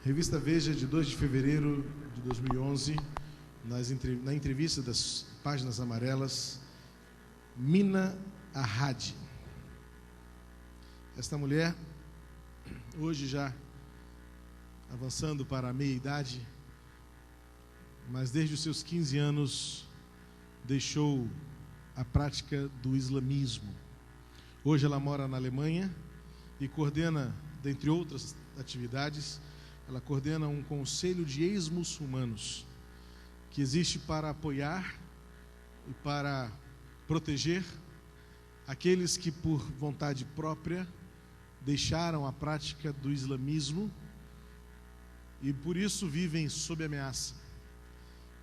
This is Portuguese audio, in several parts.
Revista Veja, de 2 de fevereiro de 2011, na entrevista das páginas amarelas, Mina Ahad. Esta mulher, hoje já avançando para a meia-idade, mas desde os seus 15 anos deixou a prática do islamismo. Hoje ela mora na Alemanha e coordena, dentre outras atividades, ela coordena um conselho de ex-muçulmanos que existe para apoiar e para proteger aqueles que, por vontade própria, deixaram a prática do islamismo e por isso vivem sob ameaça.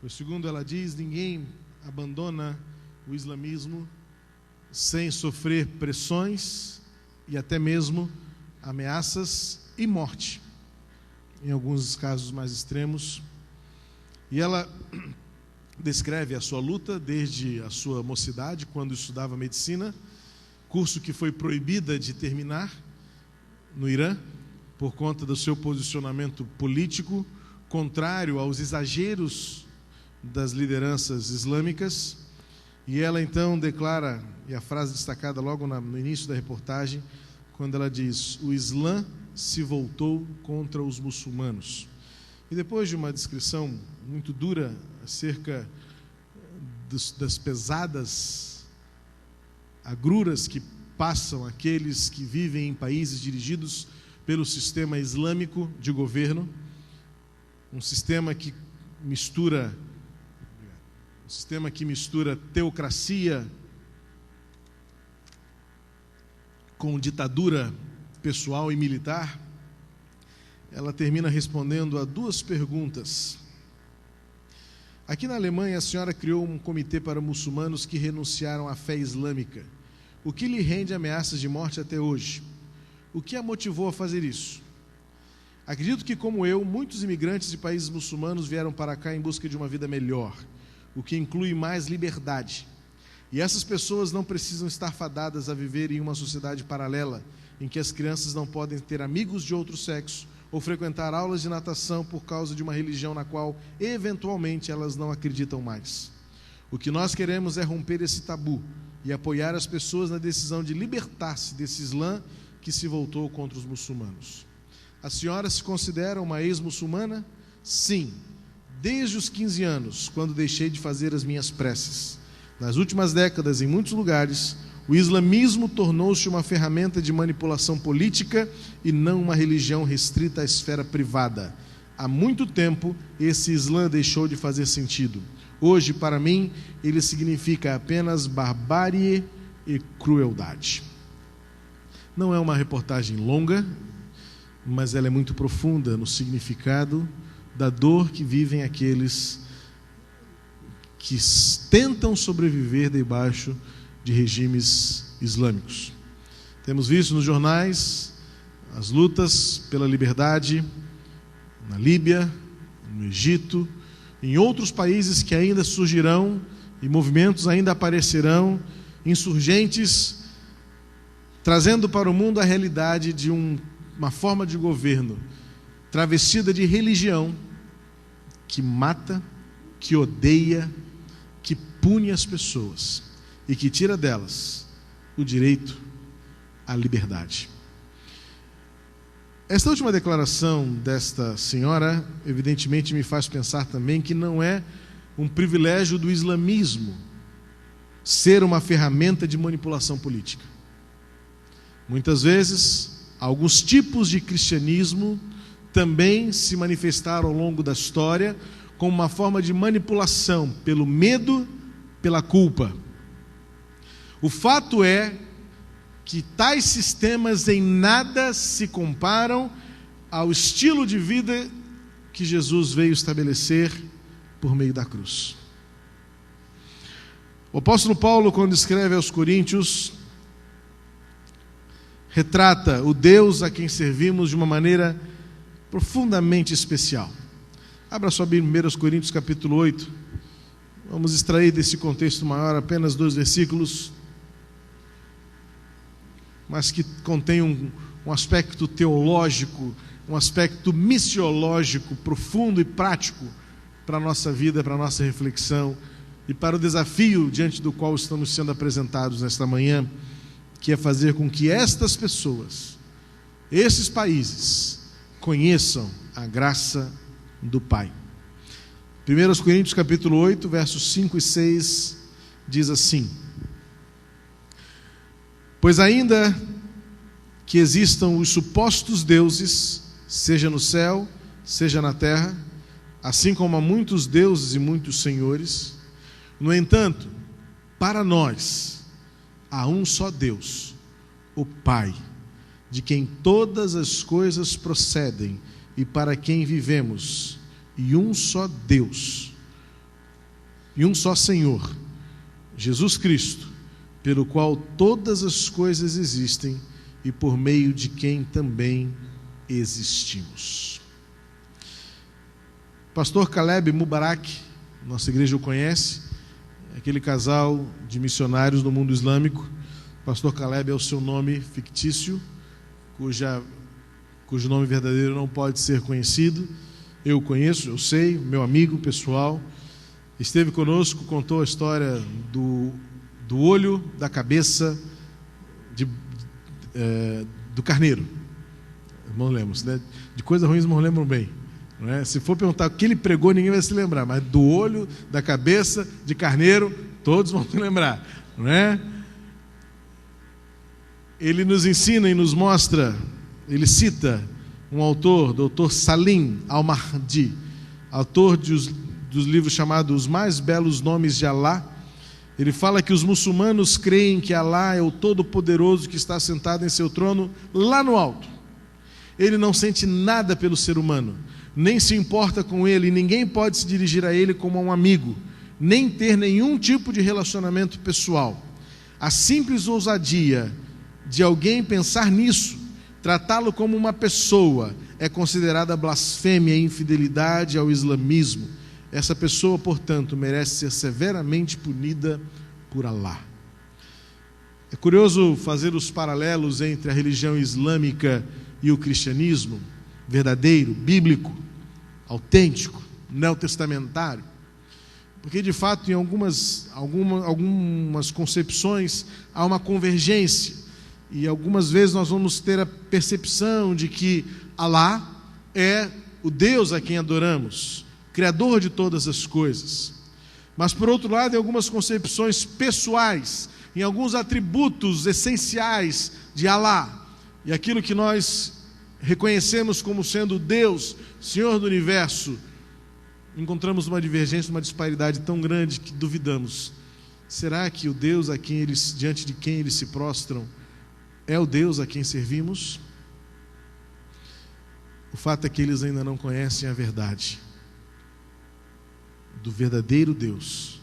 Pois, segundo ela diz, ninguém abandona o islamismo sem sofrer pressões e até mesmo ameaças e morte, em alguns casos mais extremos. E ela descreve a sua luta desde a sua mocidade, quando estudava medicina, curso que foi proibida de terminar no Irã, por conta do seu posicionamento político, contrário aos exageros das lideranças islâmicas. E ela então declara, e a frase destacada logo no início da reportagem, quando ela diz: o Islã se voltou contra os muçulmanos. E depois de uma descrição muito dura acerca das pesadas agruras que passam aqueles que vivem em países dirigidos pelo sistema islâmico de governo, um sistema que mistura teocracia com ditadura pessoal e militar. Ela termina respondendo a duas perguntas. Aqui na Alemanha, a senhora criou um comitê para muçulmanos que renunciaram à fé islâmica. O que lhe rende ameaças de morte até hoje? O que a motivou a fazer isso? Acredito que, como eu, muitos imigrantes de países muçulmanos vieram para cá em busca de uma vida melhor, o que inclui mais liberdade. E essas pessoas não precisam estar fadadas a viver em uma sociedade paralela, em que as crianças não podem ter amigos de outro sexo ou frequentar aulas de natação por causa de uma religião na qual, eventualmente, elas não acreditam mais. O que nós queremos é romper esse tabu e apoiar as pessoas na decisão de libertar-se desse Islã que se voltou contra os muçulmanos. A senhora se considera uma ex-muçulmana? Sim, desde os 15 anos, quando deixei de fazer as minhas preces. Nas últimas décadas, em muitos lugares, o islamismo tornou-se uma ferramenta de manipulação política e não uma religião restrita à esfera privada. Há muito tempo, esse Islã deixou de fazer sentido. Hoje, para mim, ele significa apenas barbárie e crueldade. Não é uma reportagem longa, mas ela é muito profunda no significado da dor que vivem aqueles que tentam sobreviver debaixo de regimes islâmicos. Temos visto nos jornais as lutas pela liberdade na Líbia, no Egito, em outros países que ainda surgirão e movimentos ainda aparecerão, insurgentes, trazendo para o mundo a realidade de uma forma de governo travestida de religião que mata, que odeia, que pune as pessoas e que tira delas o direito à liberdade. Esta última declaração desta senhora, evidentemente, me faz pensar também que não é um privilégio do islamismo ser uma ferramenta de manipulação política. Muitas vezes, alguns tipos de cristianismo também se manifestaram ao longo da história como uma forma de manipulação pelo medo, pela culpa. O fato é que tais sistemas em nada se comparam ao estilo de vida que Jesus veio estabelecer por meio da cruz. O apóstolo Paulo, quando escreve aos Coríntios, retrata o Deus a quem servimos de uma maneira profundamente especial. Abra sua Bíblia em 1 Coríntios capítulo 8. Vamos extrair desse contexto maior apenas 2 versículos, mas que contém um aspecto teológico um aspecto missiológico profundo e prático para a nossa vida, para a nossa reflexão e para o desafio diante do qual estamos sendo apresentados nesta manhã, que é fazer com que estas pessoas, esses países, conheçam a graça do Pai. 1 Coríntios capítulo 8, versos 5 e 6, diz assim: pois ainda que existam os supostos deuses, seja no céu, seja na terra, assim como há muitos deuses e muitos senhores, no entanto, para nós há um só Deus, o Pai, de quem todas as coisas procedem e para quem vivemos, e um só Deus, e um só Senhor, Jesus Cristo, pelo qual todas as coisas existem e por meio de quem também existimos. Pastor Caleb Mubarak, nossa igreja o conhece, é aquele casal de missionários no mundo islâmico. Pastor Caleb é o seu nome fictício, cujo nome verdadeiro não pode ser conhecido. Eu o conheço, eu sei, meu amigo pessoal, esteve conosco, contou a história do olho, da cabeça do carneiro. Irmão Lemos, né? De coisas ruins, irmão lembram bem. Não é? Se for perguntar o que ele pregou, ninguém vai se lembrar, mas do olho, da cabeça, de carneiro, todos vão se lembrar. Não é? Ele nos ensina e nos mostra, ele cita um autor, Dr. Salim Al-Mahdi, autor dos livros chamados Os Mais Belos Nomes de Alá. Ele fala que os muçulmanos creem que Alá é o Todo-Poderoso que está sentado em seu trono lá no alto. Ele não sente nada pelo ser humano, nem se importa com ele, e ninguém pode se dirigir a ele como a um amigo, nem ter nenhum tipo de relacionamento pessoal. A simples ousadia de alguém pensar nisso, tratá-lo como uma pessoa, é considerada blasfêmia e infidelidade ao islamismo. Essa pessoa, portanto, merece ser severamente punida por Alá. É curioso fazer os paralelos entre a religião islâmica e o cristianismo verdadeiro, bíblico, autêntico, neotestamentário, porque de fato em algumas concepções há uma convergência, e algumas vezes nós vamos ter a percepção de que Alá é o Deus a quem adoramos, Criador de todas as coisas. Mas por outro lado, em algumas concepções pessoais, em alguns atributos essenciais de Alá, e aquilo que nós reconhecemos como sendo Deus, Senhor do Universo, encontramos uma divergência, uma disparidade tão grande que duvidamos. Será que o Deus diante de quem eles se prostram é o Deus a quem servimos? O fato é que eles ainda não conhecem a verdade do verdadeiro Deus.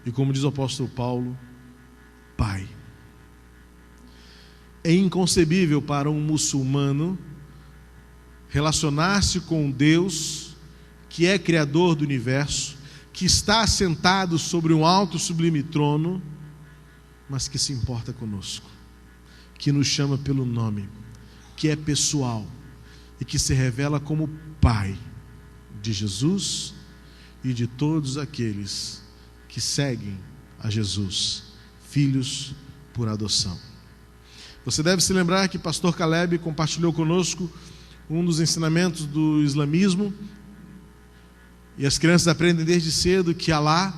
E como diz o apóstolo Paulo, Pai. É inconcebível para um muçulmano relacionar-se com Deus, que é Criador do universo, que está assentado sobre um alto e sublime trono, mas que se importa conosco, que nos chama pelo nome, que é pessoal e que se revela como Pai de Jesus e de todos aqueles que seguem a Jesus, filhos por adoção. Você deve se lembrar que pastor Caleb compartilhou conosco um dos ensinamentos do islamismo, e as crianças aprendem desde cedo que Alá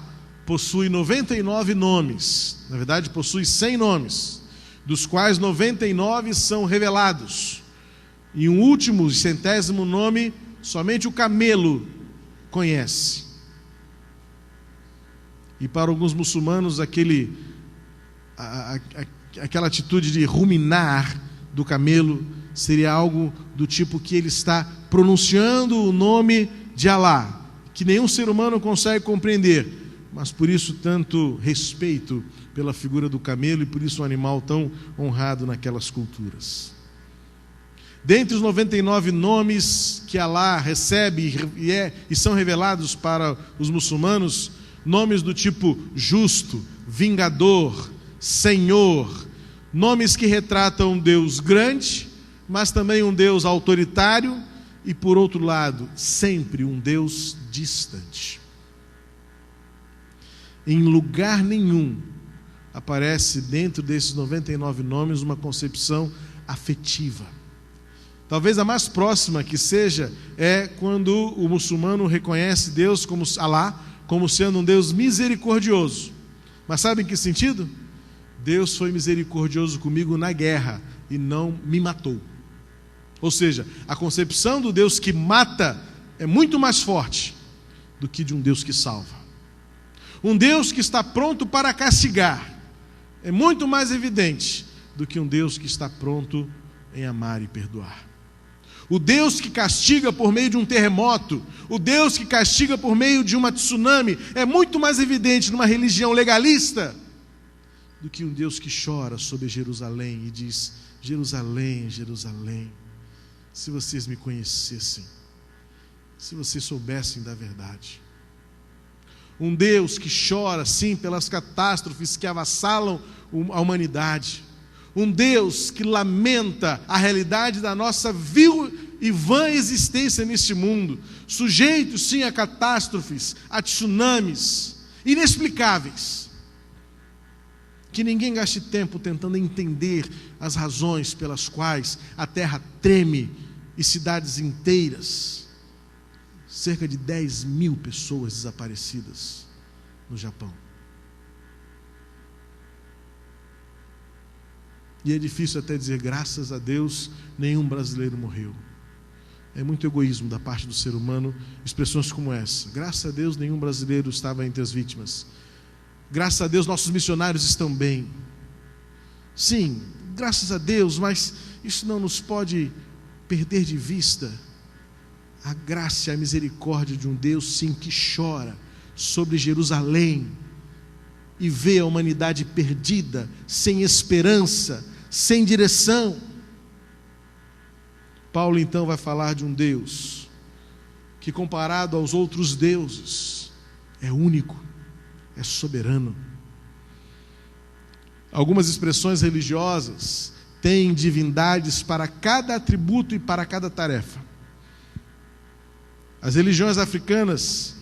possui 99 nomes, na verdade possui 100 nomes, dos quais 99 são revelados, e um último, 100º nome, somente o camelo conhece. E para alguns muçulmanos, aquela atitude de ruminar do camelo seria algo do tipo que ele está pronunciando o nome de Alá, que nenhum ser humano consegue compreender, mas por isso tanto respeito pela figura do camelo e por isso um animal tão honrado naquelas culturas. Dentre os 99 nomes que Alá recebe e são revelados para os muçulmanos, nomes do tipo justo, vingador, Senhor, nomes que retratam um Deus grande, mas também um Deus autoritário e, por outro lado, sempre um Deus distante. Em lugar nenhum aparece dentro desses 99 nomes uma concepção afetiva. Talvez a mais próxima que seja é quando o muçulmano reconhece Deus como Alá, como sendo um Deus misericordioso. Mas sabe em que sentido? Deus foi misericordioso comigo na guerra e não me matou. Ou seja, a concepção do Deus que mata é muito mais forte do que de um Deus que salva. Um Deus que está pronto para castigar é muito mais evidente do que um Deus que está pronto em amar e perdoar. O Deus que castiga por meio de um terremoto, o Deus que castiga por meio de uma tsunami, é muito mais evidente numa religião legalista do que um Deus que chora sobre Jerusalém e diz: Jerusalém, Jerusalém, se vocês me conhecessem, se vocês soubessem da verdade. Um Deus que chora, sim, pelas catástrofes que avassalam a humanidade. Um Deus que lamenta a realidade da nossa vil e vã existência neste mundo, sujeito, sim, a catástrofes, a tsunamis inexplicáveis. Que ninguém gaste tempo tentando entender as razões pelas quais a terra treme e cidades inteiras. Cerca de 10.000 pessoas desaparecidas no Japão. E é difícil até dizer, graças a Deus, nenhum brasileiro morreu. É muito egoísmo da parte do ser humano, expressões como essa. Graças a Deus, nenhum brasileiro estava entre as vítimas. Graças a Deus, nossos missionários estão bem. Sim, graças a Deus, mas isso não nos pode perder de vista a graça e a misericórdia de um Deus, sim, que chora sobre Jerusalém e vê a humanidade perdida, sem esperança, sem direção. Paulo então vai falar de um Deus que, comparado aos outros deuses, é único, é soberano. Algumas expressões religiosas têm divindades para cada atributo e para cada tarefa. As religiões africanas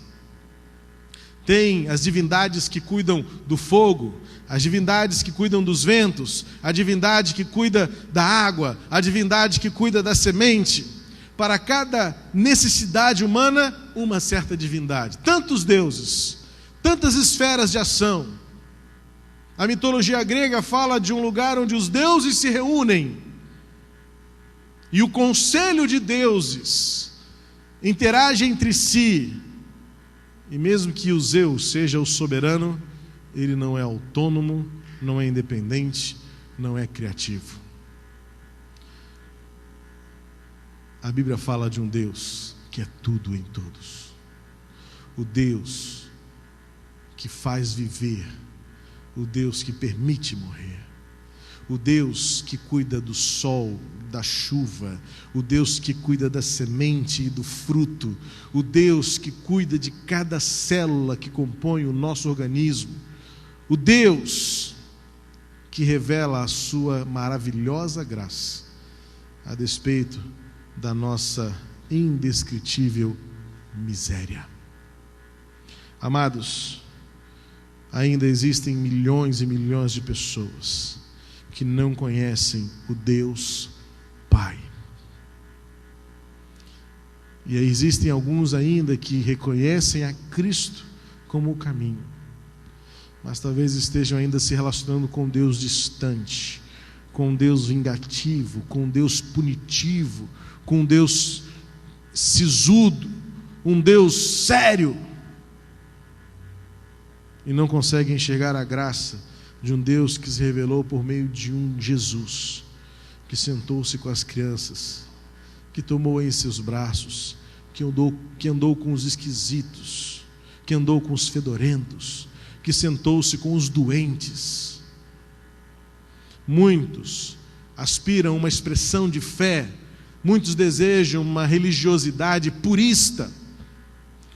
têm as divindades que cuidam do fogo, as divindades que cuidam dos ventos, a divindade que cuida da água, a divindade que cuida da semente. Para cada necessidade humana, uma certa divindade. Tantos deuses, tantas esferas de ação. A mitologia grega fala de um lugar onde os deuses se reúnem. E o conselho de deuses interage entre si. E mesmo que o Zeus seja o soberano, ele não é autônomo, não é independente, não é criativo. A Bíblia fala de um Deus que é tudo em todos. O Deus que faz viver, o Deus que permite morrer, o Deus que cuida do sol, da chuva, o Deus que cuida da semente e do fruto, o Deus que cuida de cada célula que compõe o nosso organismo, o Deus que revela a sua maravilhosa graça, a despeito da nossa indescritível miséria. Amados, ainda existem milhões e milhões de pessoas que não conhecem o Deus Pai. E existem alguns ainda que reconhecem a Cristo como o caminho, mas talvez estejam ainda se relacionando com Deus distante, com Deus vingativo, com Deus punitivo, com Deus sisudo, um Deus sério, e não conseguem enxergar a graça de um Deus que se revelou por meio de um Jesus, que sentou-se com as crianças, que tomou em seus braços, que andou com os esquisitos, que andou com os fedorentos, que sentou-se com os doentes. Muitos aspiram a uma expressão de fé, muitos desejam uma religiosidade purista,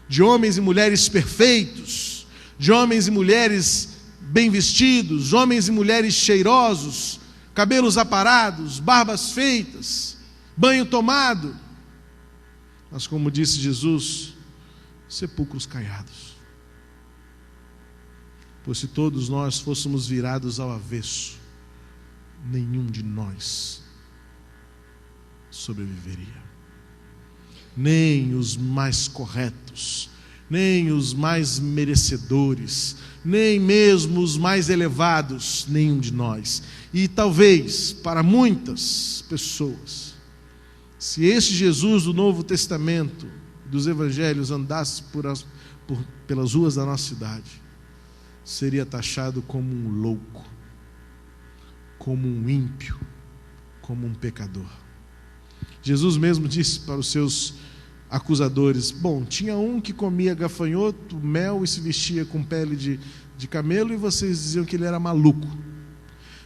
de homens e mulheres perfeitos, de homens e mulheres bem vestidos, homens e mulheres cheirosos, cabelos aparados, barbas feitas, banho tomado. Mas como disse Jesus, sepulcros caiados. Pois se todos nós fôssemos virados ao avesso, nenhum de nós sobreviveria. Nem os mais corretos, nem os mais merecedores, nem mesmo os mais elevados, nenhum de nós. E talvez, para muitas pessoas, se esse Jesus do Novo Testamento, dos Evangelhos, andasse pelas ruas da nossa cidade, seria taxado como um louco, como um ímpio, como um pecador. Jesus mesmo disse para os seus acusadores: bom, tinha um que comia gafanhoto, mel e se vestia com pele de camelo, e vocês diziam que ele era maluco.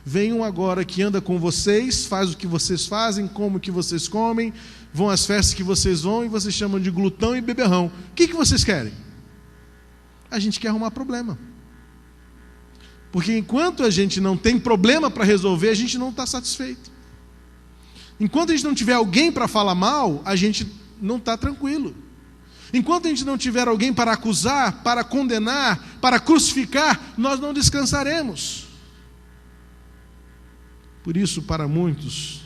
Vem um agora que anda com vocês, faz o que vocês fazem, come o que vocês comem, vão às festas que vocês vão, e vocês chamam de glutão e beberrão. O que vocês querem? A gente quer arrumar problema. Porque enquanto a gente não tem problema para resolver, a gente não está satisfeito. Enquanto a gente não tiver alguém para falar mal, a gente não está tranquilo. Enquanto a gente não tiver alguém para acusar, para condenar, para crucificar, nós não descansaremos. Por isso, para muitos,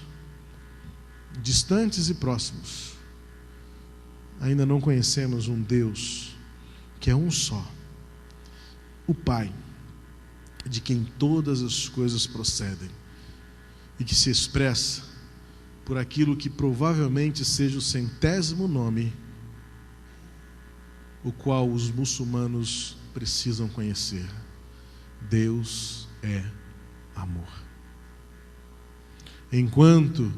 distantes e próximos, ainda não conhecemos um Deus que é um só, o Pai, de quem todas as coisas procedem, e que se expressa por aquilo que provavelmente seja o 100º nome, o qual os muçulmanos precisam conhecer: Deus é amor. Enquanto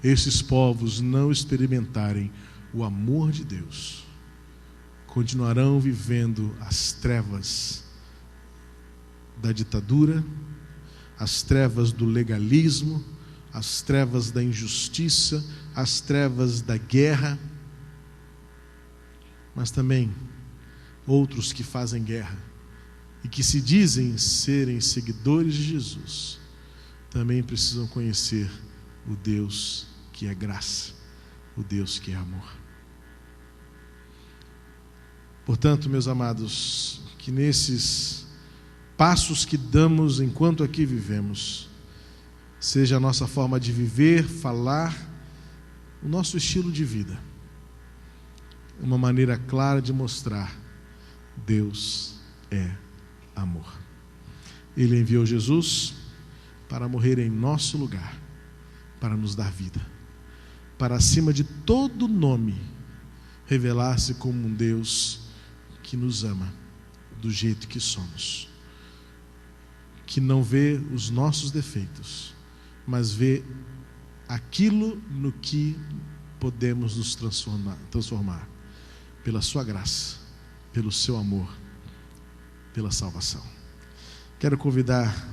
esses povos não experimentarem o amor de Deus, continuarão vivendo as trevas da ditadura, as trevas do legalismo, as trevas da injustiça, as trevas da guerra, mas também outros que fazem guerra e que se dizem serem seguidores de Jesus, também precisam conhecer o Deus que é graça, o Deus que é amor. Portanto, meus amados, que nesses passos que damos enquanto aqui vivemos, seja a nossa forma de viver, falar, o nosso estilo de vida, uma maneira clara de mostrar: Deus é amor. Ele enviou Jesus para morrer em nosso lugar, para nos dar vida, para acima de todo nome revelar-se como um Deus que nos ama do jeito que somos, que não vê os nossos defeitos, mas vê aquilo no que podemos nos transformar pela sua graça, pelo seu amor, pela salvação. Quero convidar